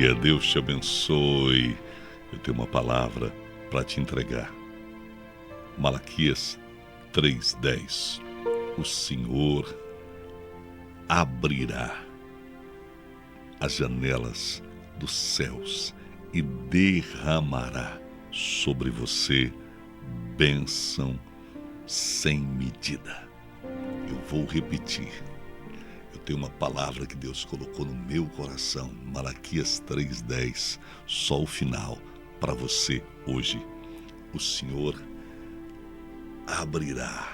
dia, Deus te abençoe. Eu tenho uma palavra para te entregar. Malaquias 3:10. O Senhor abrirá as janelas dos céus e derramará sobre você bênção sem medida. Eu vou repetir. Eu tenho uma palavra que Deus colocou no meu coração, Malaquias 3:10, só o final, para você hoje. O Senhor abrirá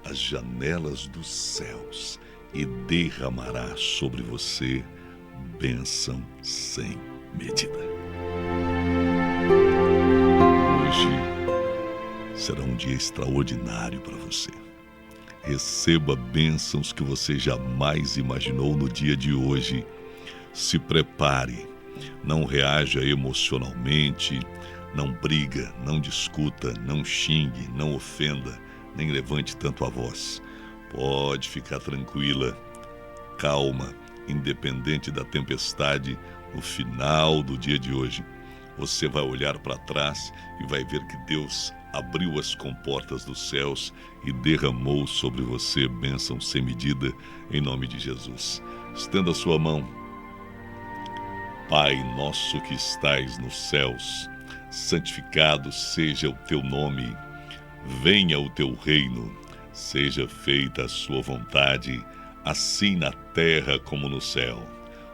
as janelas dos céus e derramará sobre você bênção sem medida. Hoje será um dia extraordinário para você. Receba bênçãos que você jamais imaginou no dia de hoje. Se prepare, não reaja emocionalmente, não briga, não discuta, não xingue, não ofenda, nem levante tanto a voz. Pode ficar tranquila, calma, independente da tempestade. No final do dia de hoje, você vai olhar para trás e vai ver que Deus abriu as comportas dos céus e derramou sobre você bênção sem medida, em nome de Jesus. Estenda a sua mão. Pai nosso que estais nos céus, santificado seja o teu nome. Venha o teu reino, seja feita a sua vontade, assim na terra como no céu.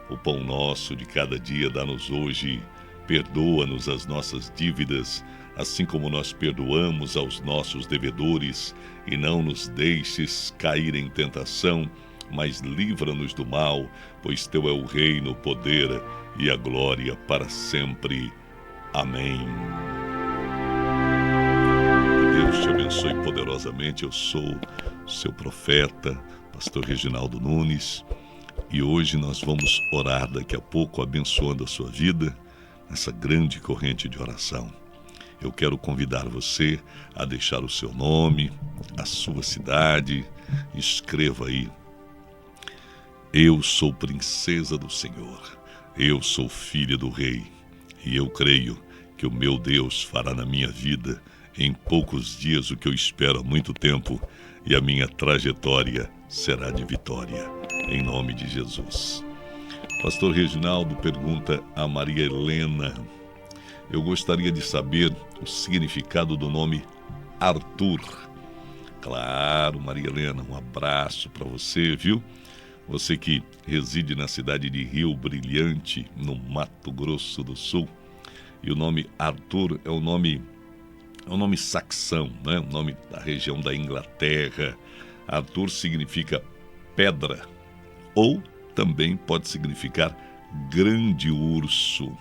O pão nosso de cada dia dá-nos hoje. Perdoa-nos as nossas dívidas, assim como nós perdoamos aos nossos devedores, e não nos deixes cair em tentação, mas livra-nos do mal, pois teu é o reino, o poder e a glória para sempre. Amém. Que Deus te abençoe poderosamente. Eu sou seu profeta, pastor Reginaldo Nunes, e hoje nós vamos orar daqui a pouco, abençoando a sua vida, nessa grande corrente de oração. Eu quero convidar você a deixar o seu nome, a sua cidade. Escreva aí: eu sou princesa do Senhor, eu sou filha do rei, e eu creio que o meu Deus fará na minha vida em poucos dias o que eu espero há muito tempo, e a minha trajetória será de vitória, em nome de Jesus. Pastor Reginaldo pergunta a Maria Helena: eu gostaria de saber o significado do nome Arthur. Claro, Maria Helena, um abraço para você, viu? Você que reside na cidade de Rio Brilhante, no Mato Grosso do Sul. E o nome Arthur é um nome saxão, né? O nome da região da Inglaterra. Arthur significa pedra, ou também pode significar grande urso.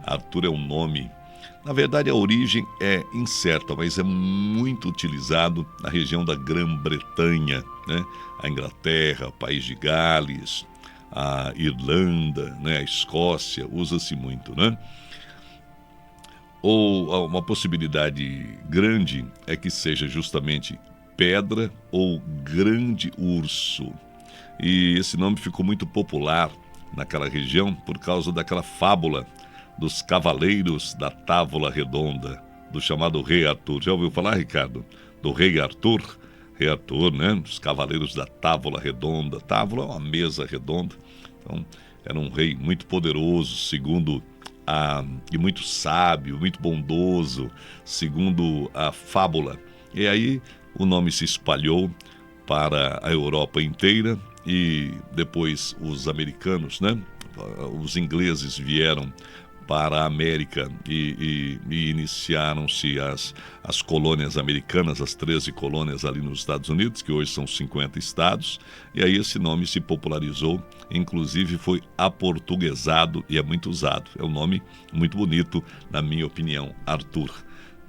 Arthur é um nome, na verdade a origem é incerta, mas é muito utilizado na região da Grã-Bretanha, né? A Inglaterra, o País de Gales, a Irlanda, né? A Escócia, usa-se muito, né? Ou uma possibilidade grande é que seja justamente pedra ou grande urso. E esse nome ficou muito popular naquela região por causa daquela fábula dos cavaleiros da Távola Redonda, do chamado Rei Arthur. Já ouviu falar, Ricardo? Do Rei Arthur? Rei Arthur, né? Os cavaleiros da Távola Redonda. Távola é uma mesa redonda. Então, era um rei muito poderoso, e muito sábio, muito bondoso, segundo a fábula. E aí o nome se espalhou para a Europa inteira, e depois os americanos, né? Os ingleses vieram para a América e iniciaram-se as colônias americanas, as 13 colônias ali nos Estados Unidos, que hoje são 50 estados, e aí esse nome se popularizou, inclusive foi aportuguesado e é muito usado. É um nome muito bonito, na minha opinião, Arthur.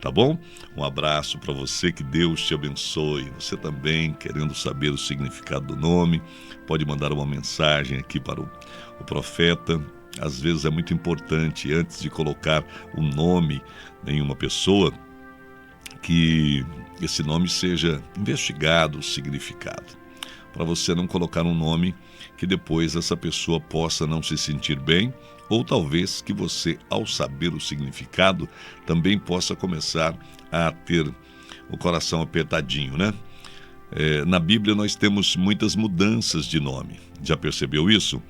Tá bom? Um abraço para você, que Deus te abençoe. Você também, querendo saber o significado do nome, pode mandar uma mensagem aqui para o profeta. Às vezes é muito importante, antes de colocar o nome em uma pessoa, que esse nome seja investigado, o significado, para você não colocar um nome que depois essa pessoa possa não se sentir bem, Ou talvez que você, ao saber o significado, também possa começar a ter o coração apertadinho, né? Na Bíblia nós temos muitas mudanças de nome. Já percebeu isso?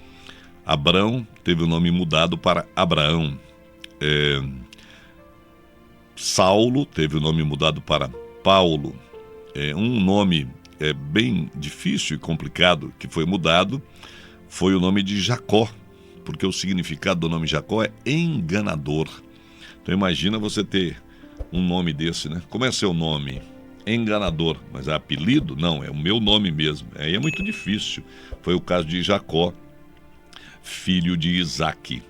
Abrão teve o nome mudado para Abraão. Saulo teve o nome mudado para Paulo. Um nome bem difícil e complicado que foi mudado foi o nome de Jacó, porque o significado do nome Jacó é enganador. Então imagina você ter um nome desse, né? Como é seu nome? Enganador, mas é apelido? Não, é o meu nome mesmo. Aí é muito difícil. Foi o caso de Jacó, filho de Isaque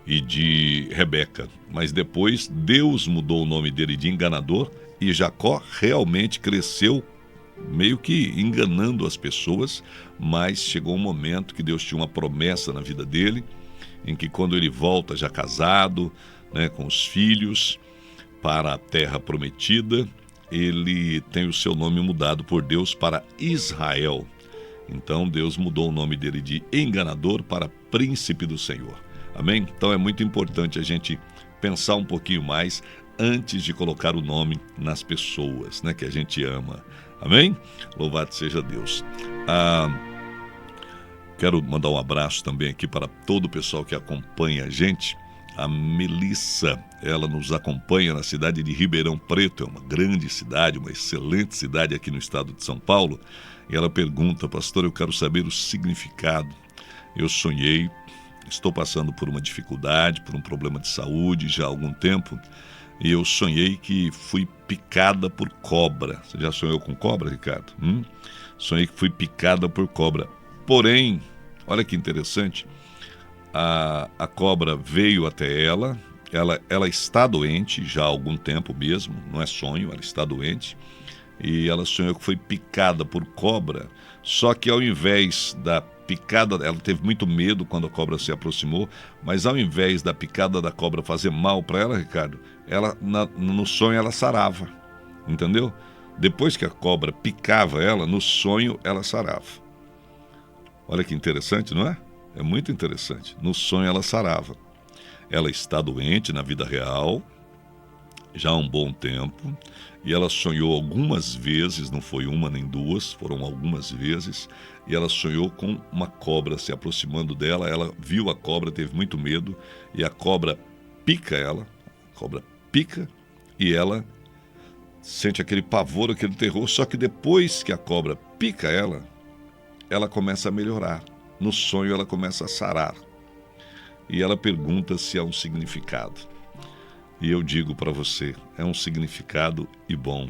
e de Rebeca. Mas depois Deus mudou o nome dele de enganador e Jacó realmente cresceu meio que enganando as pessoas, mas chegou um momento que Deus tinha uma promessa na vida dele, em que quando ele volta já casado, né, com os filhos, para a terra prometida, ele tem o seu nome mudado por Deus para Israel. Então Deus mudou o nome dele de enganador para príncipe do Senhor. Amém? Então é muito importante a gente pensar um pouquinho mais antes de colocar o nome nas pessoas, né, que a gente ama. Amém? Louvado seja Deus. Quero mandar um abraço também aqui para todo o pessoal que acompanha a gente. A Melissa, ela nos acompanha na cidade de Ribeirão Preto, é uma grande cidade, uma excelente cidade aqui no estado de São Paulo. E ela pergunta: pastor, eu quero saber o significado. Eu sonhei, estou passando por uma dificuldade, por um problema de saúde já há algum tempo, e eu sonhei que fui picada por cobra. Você já sonhou com cobra, Ricardo? Sonhei que fui picada por cobra. Porém, olha que interessante, a cobra veio até ela está doente já há algum tempo mesmo, não é sonho, ela está doente, e ela sonhou que foi picada por cobra, só que ao invés da picada, ela teve muito medo quando a cobra se aproximou, mas ao invés da picada da cobra fazer mal para ela, Ricardo, no sonho ela sarava, entendeu? Depois que a cobra picava ela, no sonho ela sarava. Olha que interessante, não é? É muito interessante. No sonho ela sarava. Ela está doente na vida real, já há um bom tempo, e ela sonhou algumas vezes, não foi uma nem duas, foram algumas vezes, e ela sonhou com uma cobra se aproximando dela. Ela viu a cobra, teve muito medo, e a cobra pica ela, a cobra pica, e ela sente aquele pavor, aquele terror, só que depois que a cobra pica ela começa a melhorar. No sonho ela começa a sarar. E ela pergunta se há um significado. E eu digo para você, é um significado e bom.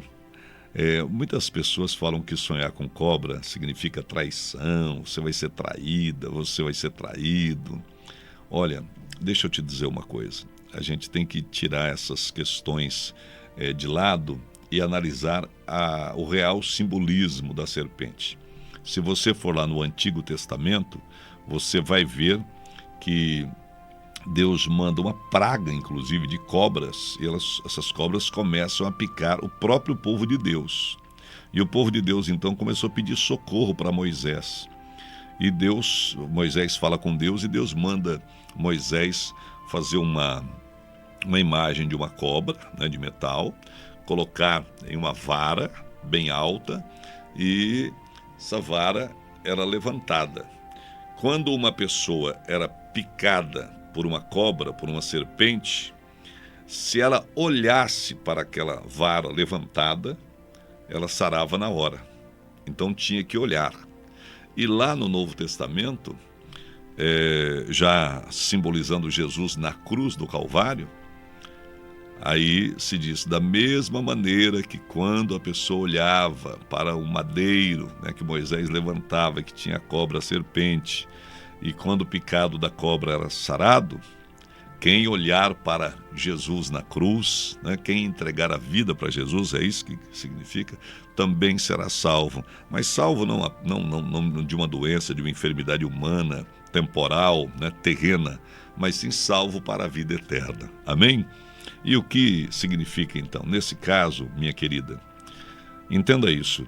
Muitas pessoas falam que sonhar com cobra significa traição, você vai ser traída, você vai ser traído. Olha, deixa eu te dizer uma coisa. A gente tem que tirar essas questões de lado e analisar o real simbolismo da serpente. Se você for lá no Antigo Testamento, você vai ver que Deus manda uma praga, inclusive, de cobras, e essas cobras começam a picar o próprio povo de Deus. E o povo de Deus, então, começou a pedir socorro para Moisés. E Moisés fala com Deus, e Deus manda Moisés fazer uma imagem de uma cobra, né, de metal, colocar em uma vara bem alta, e essa vara era levantada. Quando uma pessoa era picada por uma cobra, por uma serpente, se ela olhasse para aquela vara levantada, ela sarava na hora. Então tinha que olhar. E lá no Novo Testamento, já simbolizando Jesus na cruz do Calvário, aí se diz, da mesma maneira que quando a pessoa olhava para o madeiro, né, que Moisés levantava, que tinha a cobra, a serpente, e quando o picado da cobra era sarado, quem olhar para Jesus na cruz, né, quem entregar a vida para Jesus, é isso que significa, também será salvo. Mas salvo não de uma doença, de uma enfermidade humana, temporal, né, terrena, mas sim salvo para a vida eterna. Amém? E o que significa então? Nesse caso, minha querida, entenda isso.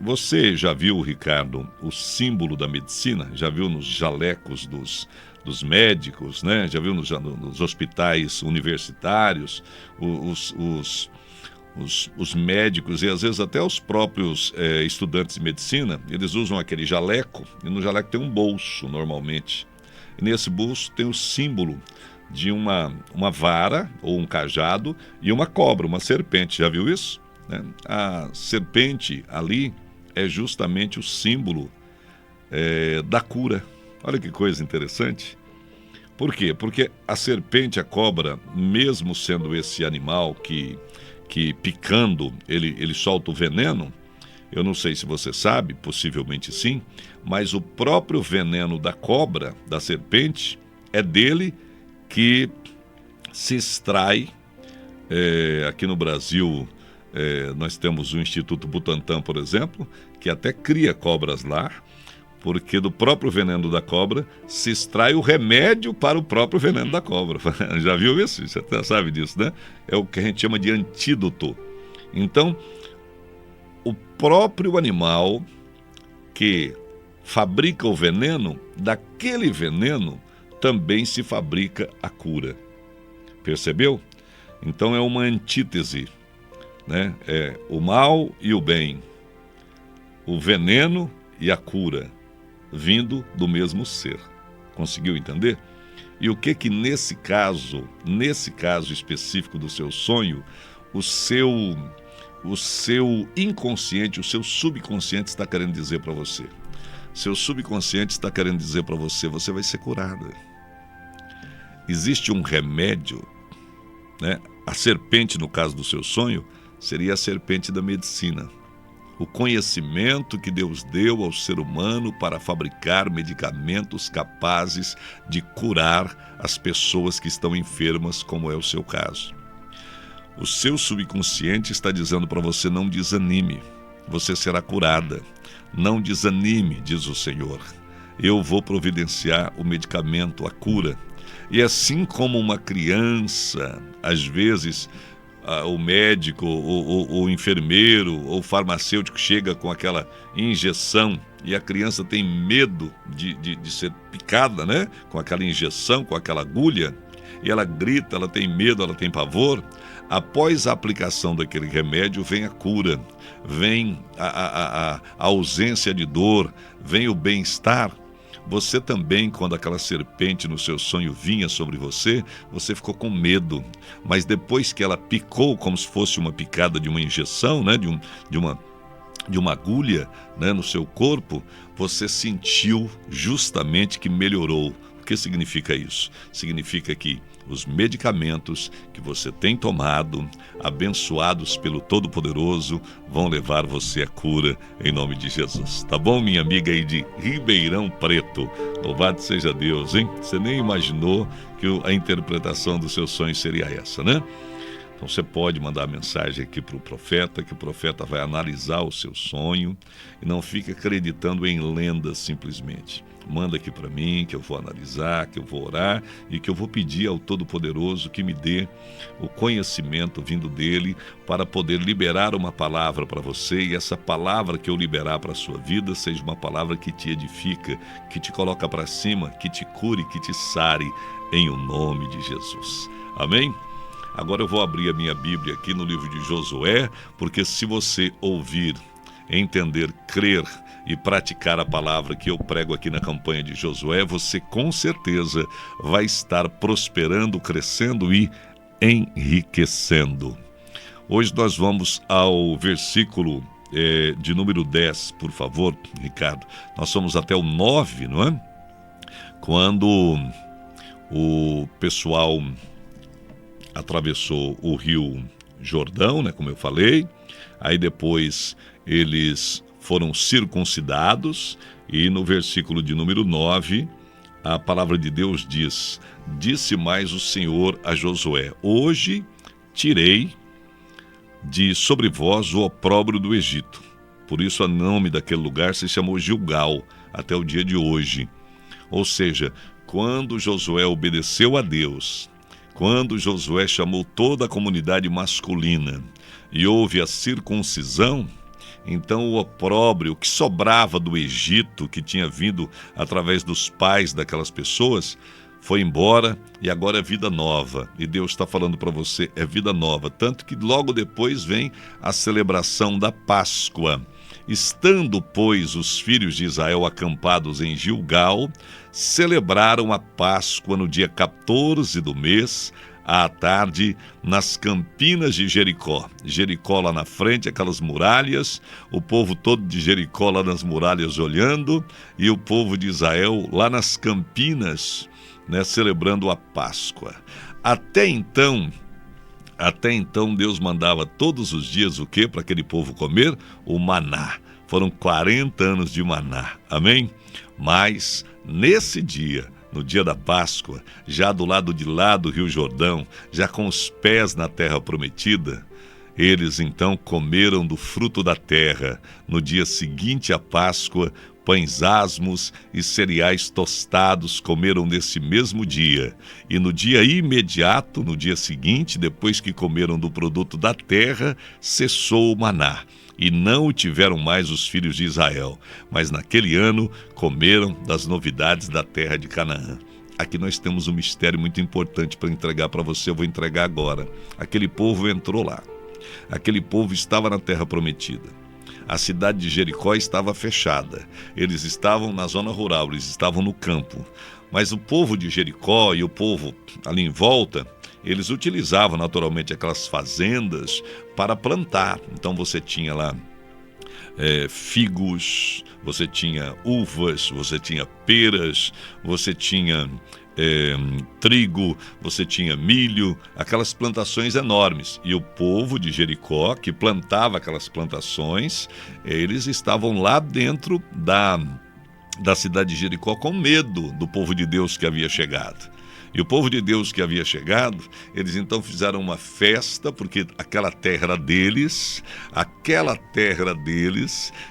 Você já viu, Ricardo, o símbolo da medicina? Já viu nos jalecos dos dos médicos, né? Já viu nos hospitais universitários, os médicos e às vezes até os próprios estudantes de medicina, eles usam aquele jaleco, e no jaleco tem um bolso normalmente. E nesse bolso tem o símbolo de uma vara ou um cajado e uma cobra, uma serpente. Já viu isso? Né? A serpente ali é justamente o símbolo da cura. Olha que coisa interessante. Por quê? Porque a serpente, a cobra, mesmo sendo esse animal que picando ele solta o veneno, eu não sei se você sabe, possivelmente sim, mas o próprio veneno da cobra, da serpente, é dele que se extrai. Aqui no Brasil, nós temos o Instituto Butantan, por exemplo, que até cria cobras lá, porque do próprio veneno da cobra se extrai o remédio para o próprio veneno da cobra. Já viu isso? Você até sabe disso, né? É o que a gente chama de antídoto. Então, o próprio animal que fabrica o veneno, daquele veneno também se fabrica a cura. Percebeu? Então é uma antítese, né? É o mal e o bem, o veneno e a cura, vindo do mesmo ser. Conseguiu entender? E o que nesse caso específico do seu sonho, o seu inconsciente, o seu subconsciente está querendo dizer para você? Seu subconsciente está querendo dizer para você, você vai ser curada. Existe um remédio, né? A serpente, no caso do seu sonho, seria a serpente da medicina. O conhecimento que Deus deu ao ser humano para fabricar medicamentos capazes de curar as pessoas que estão enfermas, como é o seu caso. O seu subconsciente está dizendo para você: não desanime, você será curada. Não desanime, diz o Senhor. Eu vou providenciar o medicamento, a cura. E assim como uma criança, às vezes, o médico, o enfermeiro ou o farmacêutico chega com aquela injeção e a criança tem medo de ser picada, né? Com aquela injeção, com aquela agulha, e ela grita, ela tem medo, ela tem pavor. Após a aplicação daquele remédio vem a cura, vem a ausência de dor, vem o bem-estar. Você também, quando aquela serpente no seu sonho vinha sobre você, você ficou com medo. Mas depois que ela picou, como se fosse uma picada de uma injeção, né, de uma agulha, né, no seu corpo, você sentiu justamente que melhorou. O que significa isso? Significa que os medicamentos que você tem tomado, abençoados pelo Todo-Poderoso, vão levar você à cura em nome de Jesus. Tá bom, minha amiga aí de Ribeirão Preto? Louvado seja Deus, hein? Você nem imaginou que a interpretação do seu sonho seria essa, né? Então você pode mandar mensagem aqui para o profeta, que o profeta vai analisar o seu sonho e não fique acreditando em lendas simplesmente. Manda aqui para mim, que eu vou analisar, que eu vou orar e que eu vou pedir ao Todo-Poderoso que me dê o conhecimento vindo dele para poder liberar uma palavra para você, e essa palavra que eu liberar para a sua vida seja uma palavra que te edifica, que te coloca para cima, que te cure, que te sare em o nome de Jesus. Amém? Agora eu vou abrir a minha Bíblia aqui no livro de Josué, porque se você ouvir, entender, crer e praticar a palavra que eu prego aqui na campanha de Josué, você com certeza vai estar prosperando, crescendo e enriquecendo. Hoje nós vamos ao versículo de número 10, por favor, Ricardo. Nós somos até o 9, não é? Quando o pessoal atravessou o rio Jordão, né, como eu falei, aí depois eles foram circuncidados, e no versículo de número 9, a palavra de Deus diz: disse mais o Senhor a Josué: hoje tirei de sobre vós o opróbrio do Egito. Por isso o nome daquele lugar se chamou Gilgal, até o dia de hoje. Ou seja, quando Josué obedeceu a Deus, quando Josué chamou toda a comunidade masculina e houve a circuncisão, Então o opróbrio, o que sobrava do Egito, que tinha vindo através dos pais daquelas pessoas, foi embora e agora é vida nova. E Deus está falando para você, é vida nova. Tanto que logo depois vem a celebração da Páscoa. Estando, pois, os filhos de Israel acampados em Gilgal, celebraram a Páscoa no dia 14 do mês, à tarde, nas campinas de Jericó. Jericó lá na frente, aquelas muralhas, o povo todo de Jericó lá nas muralhas olhando, e o povo de Israel lá nas campinas, celebrando a Páscoa. Até então, Deus mandava todos os dias o quê para aquele povo comer? O maná. Foram 40 anos de maná, amém? Mas nesse dia, no dia da Páscoa, já do lado de lá do Rio Jordão, já com os pés na terra prometida, eles então comeram do fruto da terra. No dia seguinte à Páscoa, pães asmos e cereais tostados comeram nesse mesmo dia. E no dia imediato, no dia seguinte, depois que comeram do produto da terra, cessou o maná. E não o tiveram mais os filhos de Israel. Mas naquele ano comeram das novidades da terra de Canaã. Aqui nós temos um mistério muito importante para entregar para você, eu vou entregar agora. Aquele povo entrou lá. Aquele povo estava na terra prometida. A cidade de Jericó estava fechada. Eles estavam na zona rural, eles estavam no campo. Mas o povo de Jericó e o povo ali em volta, eles utilizavam naturalmente aquelas fazendas para plantar. Então você tinha lá figos, você tinha uvas, você tinha peras, você tinha trigo, você tinha milho, aquelas plantações enormes. E o povo de Jericó, que plantava aquelas plantações, eles estavam lá dentro da cidade de Jericó com medo do povo de Deus que havia chegado. E o povo de Deus que havia chegado, eles então fizeram uma festa, porque aquela terra era deles,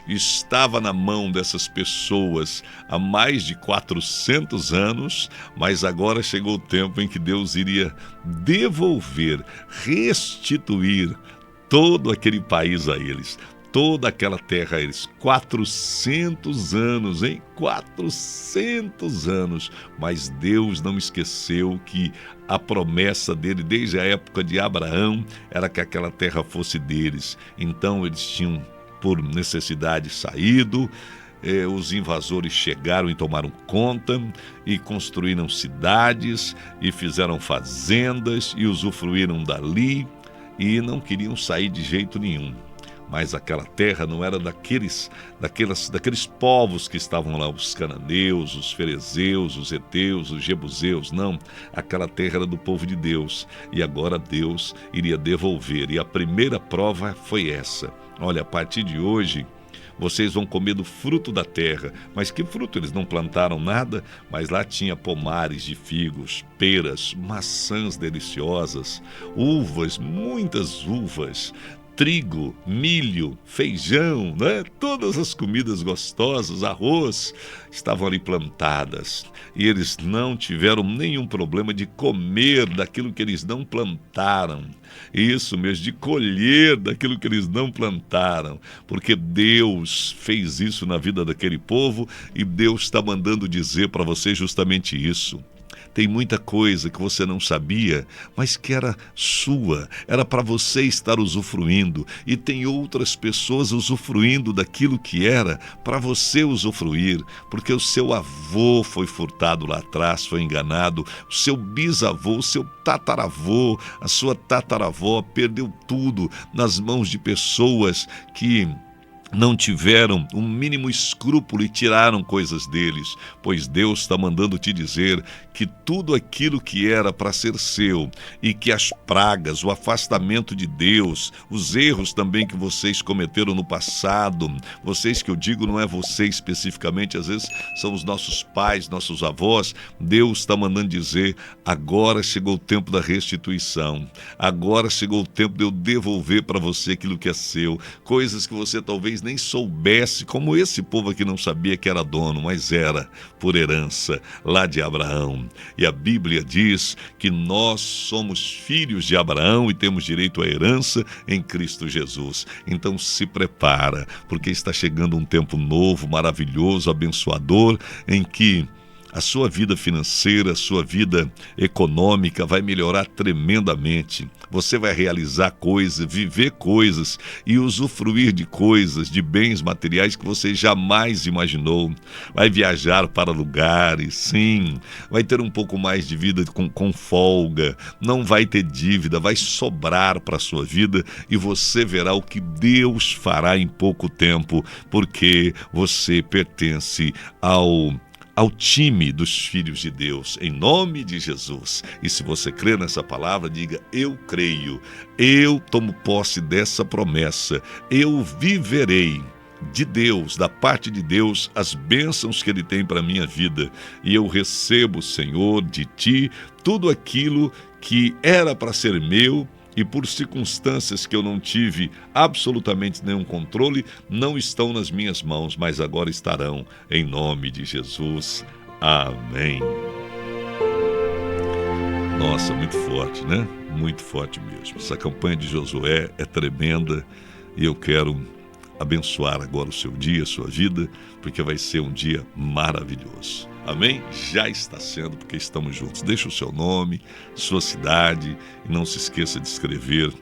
estava na mão dessas pessoas há mais de 400 anos, mas agora chegou o tempo em que Deus iria devolver, restituir todo aquele país a eles. Toda aquela terra a eles. 400 anos, hein? 400 anos. Mas Deus não esqueceu que a promessa dele, desde a época de Abraão, era que aquela terra fosse deles. Então eles tinham, por necessidade, saído. Os invasores chegaram e tomaram conta e construíram cidades e fizeram fazendas e usufruíram dali e não queriam sair de jeito nenhum. Mas aquela terra não era daqueles povos que estavam lá, os cananeus, os ferezeus, os heteus, os jebuseus, não. Aquela terra era do povo de Deus e agora Deus iria devolver. E a primeira prova foi essa. Olha, a partir de hoje, vocês vão comer do fruto da terra. Mas que fruto? Eles não plantaram nada, mas lá tinha pomares de figos, peras, maçãs deliciosas, uvas, muitas uvas, trigo, milho, feijão, todas as comidas gostosas, arroz, estavam ali plantadas. E eles não tiveram nenhum problema de comer daquilo que eles não plantaram. Isso mesmo, de colher daquilo que eles não plantaram. Porque Deus fez isso na vida daquele povo e Deus está mandando dizer para você justamente isso. Tem muita coisa que você não sabia, mas que era sua, era para você estar usufruindo. E tem outras pessoas usufruindo daquilo que era para você usufruir, porque o seu avô foi furtado lá atrás, foi enganado, o seu bisavô, o seu tataravô, a sua tataravó perdeu tudo nas mãos de pessoas que não tiveram um mínimo escrúpulo e tiraram coisas deles, pois Deus está mandando te dizer que tudo aquilo que era para ser seu e que as pragas, o afastamento de Deus, os erros também que vocês cometeram no passado, vocês que eu digo não é você especificamente, às vezes são os nossos pais, nossos avós, Deus está mandando dizer, agora chegou o tempo da restituição, agora chegou o tempo de eu devolver para você aquilo que é seu, coisas que você talvez nem soubesse, como esse povo aqui não sabia que era dono, mas era por herança lá de Abraão. E a Bíblia diz que nós somos filhos de Abraão e temos direito à herança em Cristo Jesus. Então se prepara, porque está chegando um tempo novo, maravilhoso, abençoador, em que a sua vida financeira, a sua vida econômica vai melhorar tremendamente. Você vai realizar coisas, viver coisas e usufruir de coisas, de bens materiais que você jamais imaginou. Vai viajar para lugares, sim. Vai ter um pouco mais de vida com folga. Não vai ter dívida, vai sobrar para a sua vida e você verá o que Deus fará em pouco tempo, porque você pertence ao time dos filhos de Deus, em nome de Jesus. E se você crê nessa palavra, diga: eu creio, eu tomo posse dessa promessa, eu viverei de Deus, da parte de Deus, as bênçãos que Ele tem para a minha vida, e eu recebo, Senhor, de Ti, tudo aquilo que era para ser meu, e por circunstâncias que eu não tive absolutamente nenhum controle, não estão nas minhas mãos, mas agora estarão, em nome de Jesus. Amém. Nossa, muito forte, né? Muito forte mesmo. Essa campanha de Josué é tremenda e eu quero abençoar agora o seu dia, a sua vida, porque vai ser um dia maravilhoso. Amém? Já está sendo, porque estamos juntos. Deixa o seu nome, sua cidade, e não se esqueça de escrever: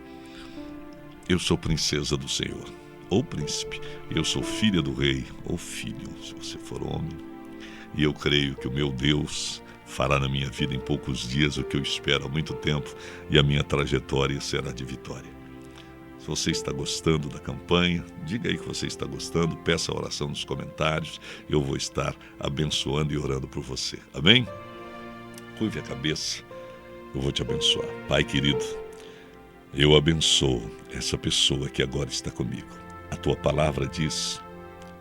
eu sou princesa do Senhor, ou príncipe. Eu sou filha do rei, ou filho, se você for homem. E eu creio que o meu Deus fará na minha vida em poucos dias o que eu espero há muito tempo, e a minha trajetória será de vitória. Se você está gostando da campanha, diga aí que você está gostando, peça a oração nos comentários, eu vou estar abençoando e orando por você. Amém? Curve a cabeça, eu vou te abençoar. Pai querido, eu abençoo essa pessoa que agora está comigo. A tua palavra diz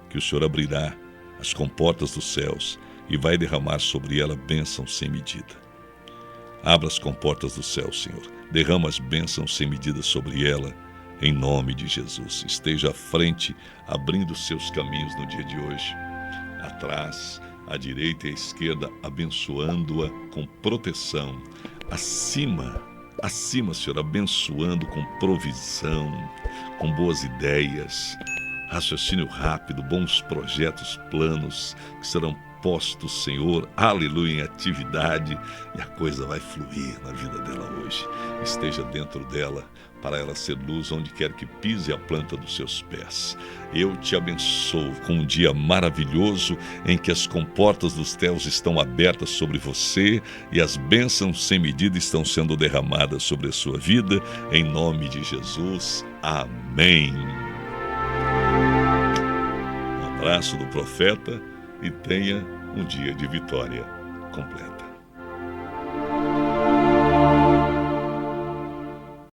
que o Senhor abrirá as comportas dos céus e vai derramar sobre ela bênçãos sem medida. Abra as comportas dos céus, Senhor. Derrama as bênçãos sem medida sobre ela, em nome de Jesus. Esteja à frente, abrindo seus caminhos no dia de hoje. Atrás, à direita e à esquerda, abençoando-a com proteção. Acima, Senhor, abençoando com provisão, com boas ideias, raciocínio rápido, bons projetos, planos que serão postos, Senhor, aleluia, em atividade, e a coisa vai fluir na vida dela hoje. Esteja dentro dela, para ela ser luz onde quer que pise a planta dos seus pés. Eu te abençoo com um dia maravilhoso em que as comportas dos céus estão abertas sobre você e as bênçãos sem medida estão sendo derramadas sobre a sua vida, em nome de Jesus. Amém. Um abraço do profeta e tenha um dia de vitória completa.